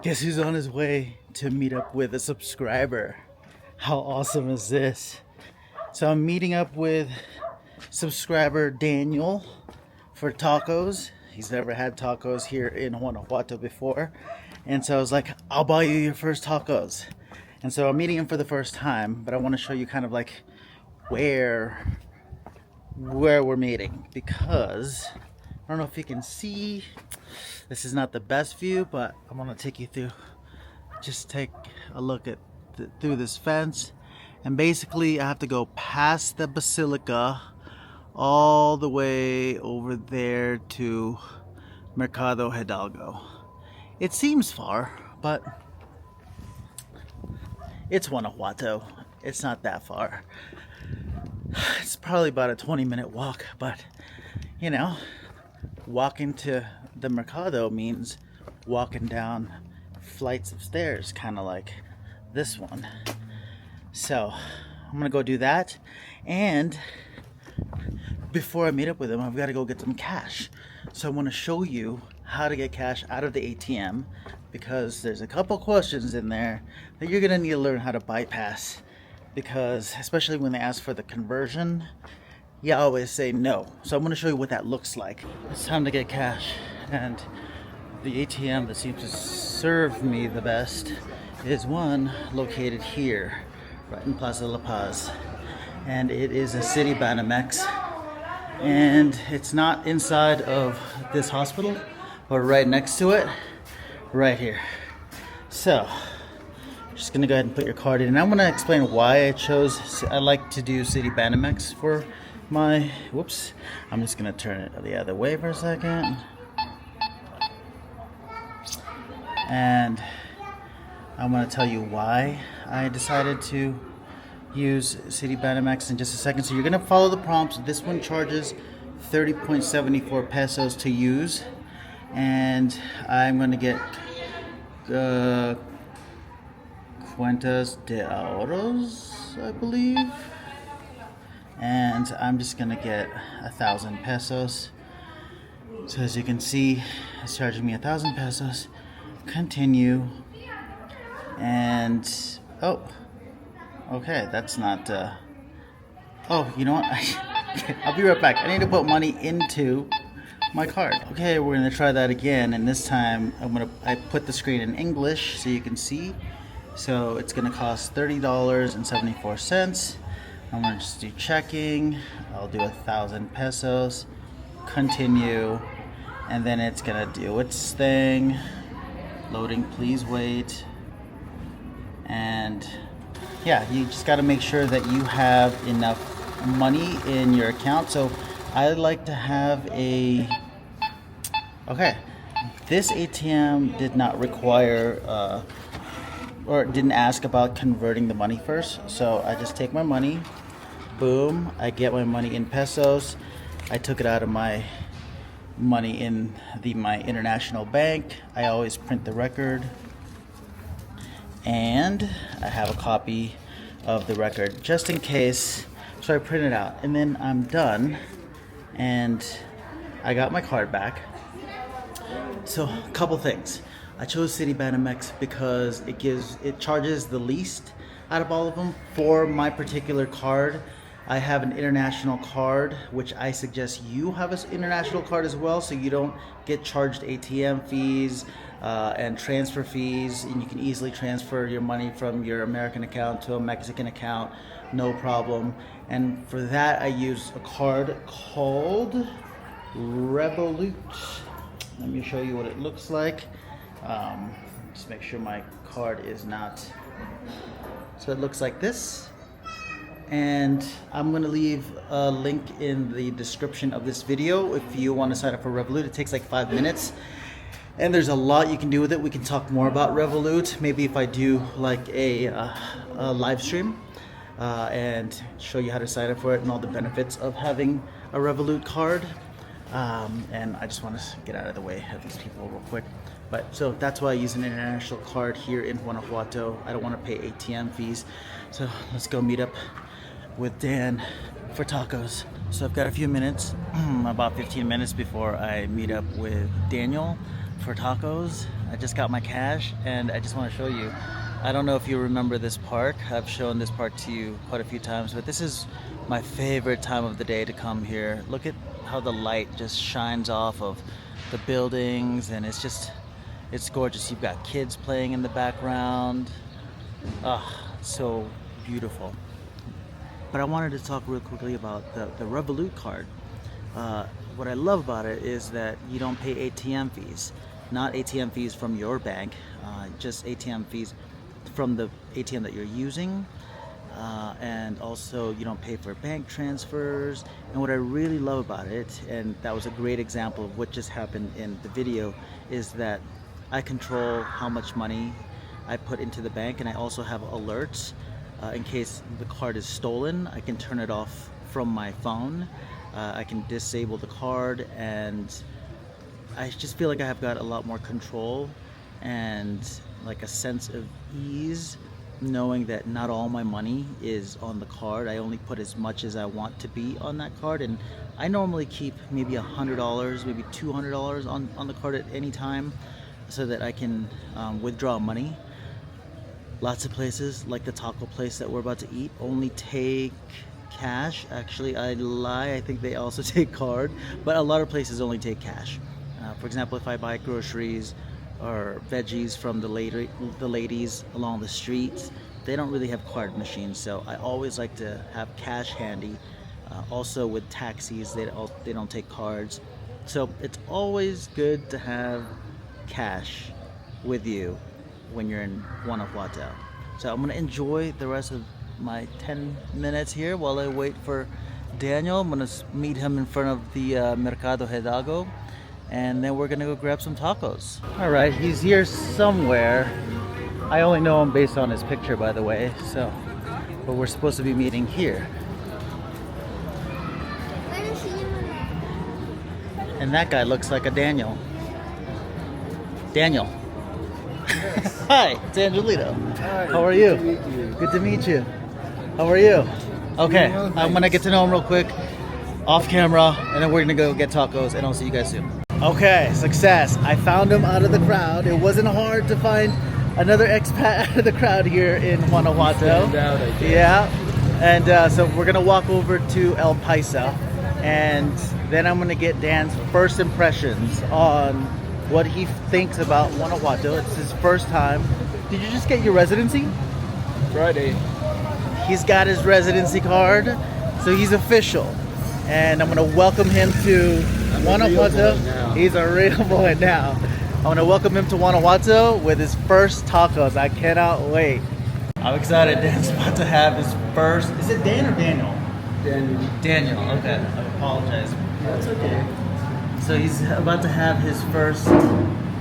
Guess who's on his way to meet up with a subscriber? How awesome is this? So I'm meeting up with subscriber Daniel for tacos. He's never had tacos here in Guanajuato before. And so I was like, I'll buy you your first tacos. And so I'm meeting him for the first time, but I want to show you kind of like where we're meeting, because I don't know if you can see, this is not the best view, but I'm gonna take you through. Just take a look at through this fence, and basically I have to go past the basilica all the way over there to Mercado Hidalgo. It seems far, but it's Guanajuato. It's not that far. It's probably about a 20-minute walk, but you know, walking to the Mercado means walking down flights of stairs, kind of like this one. So I'm gonna go do that, and before I meet up with him, I've got to go get some cash. So I want to show you how to get cash out of the ATM, because there's a couple questions in there that you're gonna need to learn how to bypass, because especially when they ask for the conversion, you always say no. So I'm going to show you what that looks like. It's time to get cash, and the ATM that seems to serve me the best is one located here, right in Plaza La Paz, and it is a City Banamex, and it's not inside of this hospital, but right next to it, right here. So just gonna go ahead and put your card in, and I'm gonna explain why I like to do City Banamex for my, whoops, I'm just gonna turn it the other way for a second, and I'm gonna tell you why I decided to use City Banamex in just a second. So you're gonna follow the prompts. This one charges 30.74 pesos to use, and I'm gonna get Cuentas de Ahorros, I believe, and I'm just gonna get 1,000 pesos. So as you can see, it's charging me 1,000 pesos. Continue, and oh, okay, that's not. Oh, you know what? I'll be right back. I need to put money into my card. Okay, we're gonna try that again, and this time I put the screen in English so you can see. So it's gonna cost $30.74. I'm gonna just do checking. I'll do 1,000 pesos. Continue, and then it's gonna do its thing. Loading, please wait. And yeah, you just gotta make sure that you have enough money in your account. So I like to have a, okay, this ATM did not require or didn't ask about converting the money first. So I just take my money, boom, I get my money in pesos. I took it out of my money in my international bank. I always print the record, and I have a copy of the record just in case. So I print it out, and then I'm done, and I got my card back. So a couple things. I chose City Banamex because it charges the least out of all of them. For my particular card, I have an international card, which I suggest you have an international card as well, so you don't get charged ATM fees and transfer fees, and you can easily transfer your money from your American account to a Mexican account, no problem. And for that, I use a card called Revolut. Let me show you what it looks like. Just make sure my card is not, so it looks like this, and I'm going to leave a link in the description of this video if you want to sign up for Revolut. It takes like 5 minutes, and there's a lot you can do with it. We can talk more about Revolut maybe if I do like a live stream and show you how to sign up for it and all the benefits of having a Revolut card. And I just want to get out of the way of these people real quick. But so that's why I use an international card here in Guanajuato. I don't want to pay ATM fees. So let's go meet up with Dan for tacos. So I've got a few minutes, about 15 minutes before I meet up with Daniel for tacos. I just got my cash, and I just want to show you. I don't know if you remember this park. I've shown this park to you quite a few times, but this is my favorite time of the day to come here. Look at how the light just shines off of the buildings, and it's gorgeous. You've got kids playing in the background. Ah, so beautiful. But I wanted to talk real quickly about the Revolut card. What I love about it is that you don't pay ATM fees. Not ATM fees from your bank, just ATM fees from the ATM that you're using. And also you don't pay for bank transfers. And what I really love about it, and that was a great example of what just happened in the video, is that I control how much money I put into the bank, and I also have alerts in case the card is stolen. I can turn it off from my phone. I can disable the card, and I just feel like I have got a lot more control and like a sense of ease, knowing that not all my money is on the card. I only put as much as I want to be on that card, and I normally keep maybe $100, maybe $200 on the card at any time, so that I can withdraw money. Lots of places, like the taco place that we're about to eat, only take cash. Actually, I lie, I think they also take card, but a lot of places only take cash. For example, if I buy groceries or veggies from the ladies along the streets, they don't really have card machines, so I always like to have cash handy. Also with taxis, they don't take cards, so it's always good to have cash with you when you're in Guanajuato. So I'm gonna enjoy the rest of my 10 minutes here while I wait for Daniel. I'm gonna meet him in front of the Mercado Hidalgo, and then we're gonna go grab some tacos. All right, he's here somewhere. I only know him based on his picture, by the way, so, but we're supposed to be meeting here. And that guy looks like a Daniel. Daniel. Hi, it's Angelito. Hi, how are you? Good to meet you. Good to meet you. How are you? Okay, I'm gonna get to know him real quick, off camera, and then we're gonna go get tacos, and I'll see you guys soon. Okay, success. I found him out of the crowd. It wasn't hard to find another expat out of the crowd here in Guanajuato. Stand out, I guess. Yeah, and so we're gonna walk over to El Paisa, and then I'm gonna get Dan's first impressions on what he thinks about Guanajuato. It's his first time. Did you just get your residency? Friday. He's got his residency card, so he's official. And I'm gonna welcome him to Guanajuato. He's a real boy now. I'm gonna welcome him to Guanajuato with his first tacos. I cannot wait. I'm excited. Dan's about to have his first. Is it Dan or Daniel? Daniel. Daniel. Okay. I apologize. That's okay. So he's about to have his first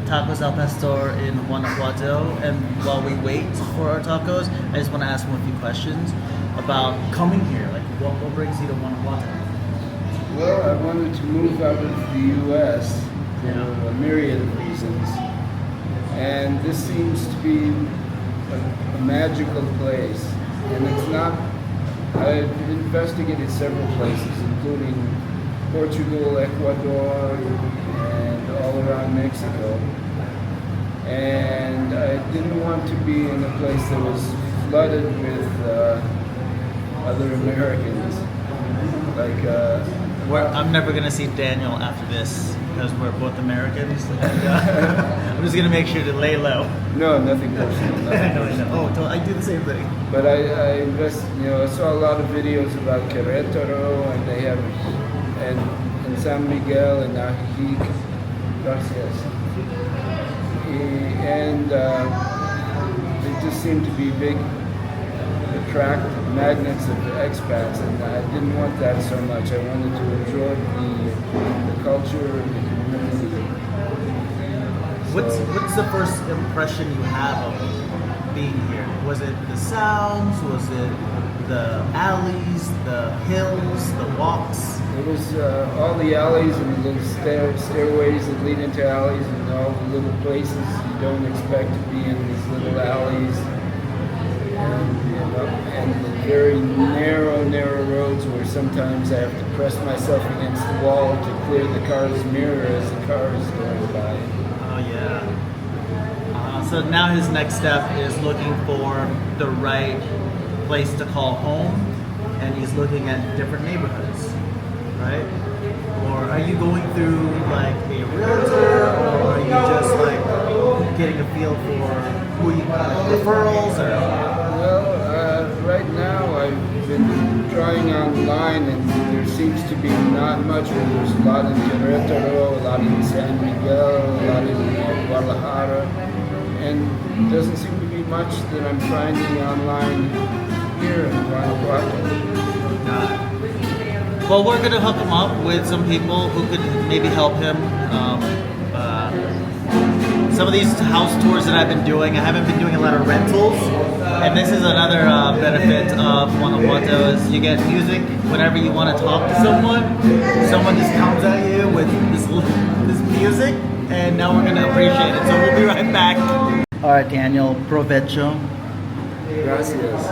tacos al pastor in Guanajuato, and while we wait for our tacos, I just want to ask him a few questions about coming here. Like, what brings you to Guanajuato? Well, I wanted to move out of the U.S. for a myriad of reasons, and this seems to be a magical place. And it's not. I've investigated several places, including Portugal, Ecuador, and all around Mexico. And I didn't want to be in a place that was flooded with other Americans. I'm never gonna see Daniel after this because we're both Americans. And, I'm just gonna make sure to lay low. No, nothing personal. Oh, I do the same thing. But I saw a lot of videos about Querétaro, and they have, and San Miguel and Ajijic. Gracias. And they just seem to be big magnets of expats, and I didn't want that so much. I wanted to enjoy the culture and the community. What's the first impression you have of being here? Was it the sounds? Was it the alleys, the hills, the walks? It was all the alleys and the little stairways that lead into alleys, and all the little places you don't expect to be in these little alleys. And the very narrow roads where sometimes I have to press myself against the wall to clear the car's mirror as the car is going by. Oh yeah. So now his next step is looking for the right place to call home, and he's looking at different neighborhoods, right? Or are you going through like a realtor, or are you just like getting a feel for who you referrals or? Well, right now I've been trying online, and there seems to be not much. There's a lot in Querétaro, a lot in San Miguel, a lot in Guadalajara, and it doesn't seem to be much that I'm finding online here in Guanajuato. Well, we're going to hook him up with some people who could maybe help him. Some of these house tours that I've been doing, I haven't been doing a lot of rentals, and this is another benefit of Guanajuato is you get music whenever you want to talk to someone. Someone just comes at you with this music, and now we're going to appreciate it. So we'll be right back. All right, Daniel, provecho. Gracias.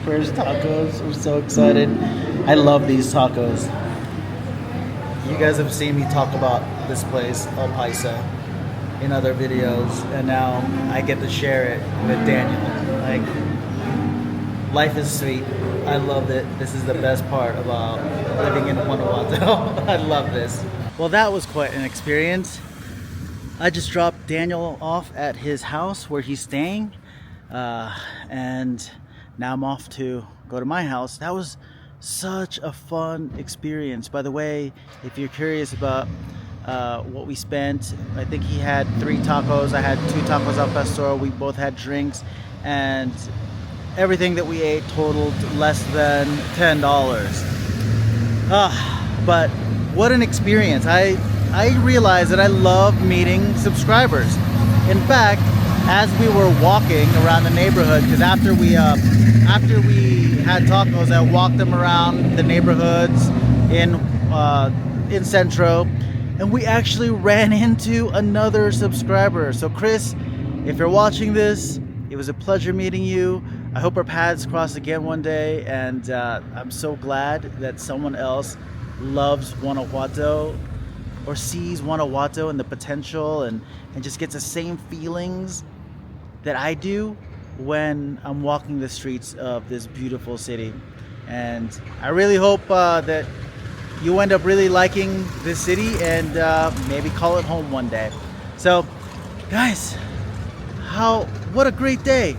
For his tacos. I'm so excited. I love these tacos. You guys have seen me talk about this place, El Paisa, in other videos, and now I get to share it with Daniel. Like, life is sweet. I love it. This is the best part about living in Guanajuato. I love this. Well, that was quite an experience. I just dropped Daniel off at his house where he's staying, and now I'm off to go to my house. That was such a fun experience. By the way, if you're curious about what we spent, I think he had 3 tacos. I had 2 tacos al pastor. We both had drinks, and everything that we ate totaled less than $10. But what an experience. I realized that I love meeting subscribers. In fact, as we were walking around the neighborhood, because after we had tacos, I walked them around the neighborhoods in Centro, and we actually ran into another subscriber. So Chris, if you're watching this, it was a pleasure meeting you. I hope our paths cross again one day, and I'm so glad that someone else loves Guanajuato or sees Guanajuato and the potential and just gets the same feelings that I do when I'm walking the streets of this beautiful city. And I really hope that you end up really liking this city and maybe call it home one day. So guys, what a great day.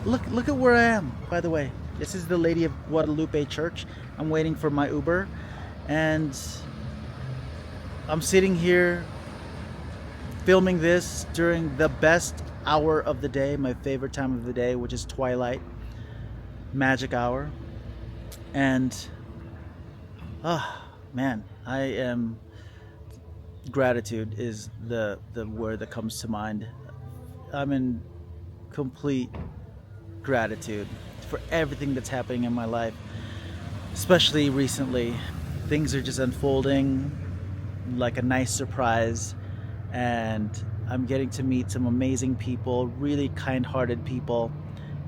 Look at where I am, by the way. This is the Lady of Guadalupe Church. I'm waiting for my Uber, and I'm sitting here filming this during the best hour of the day, my favorite time of the day, which is twilight, magic hour. And man, gratitude is the word that comes to mind. I'm in complete gratitude for everything that's happening in my life, especially recently. Things are just unfolding like a nice surprise, and I'm getting to meet some amazing people, really kind-hearted people,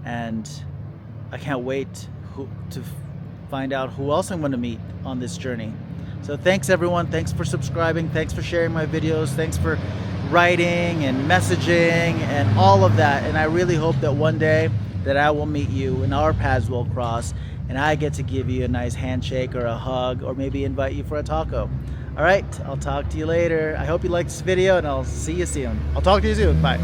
and I can't wait to find out who else I'm going to meet on this journey. So thanks everyone, thanks for subscribing, thanks for sharing my videos, thanks for writing and messaging and all of that. And I really hope that one day that I will meet you and our paths will cross, and I get to give you a nice handshake or a hug, or maybe invite you for a taco. All right, I'll talk to you later. I hope you liked this video, and I'll see you soon. I'll talk to you soon. Bye.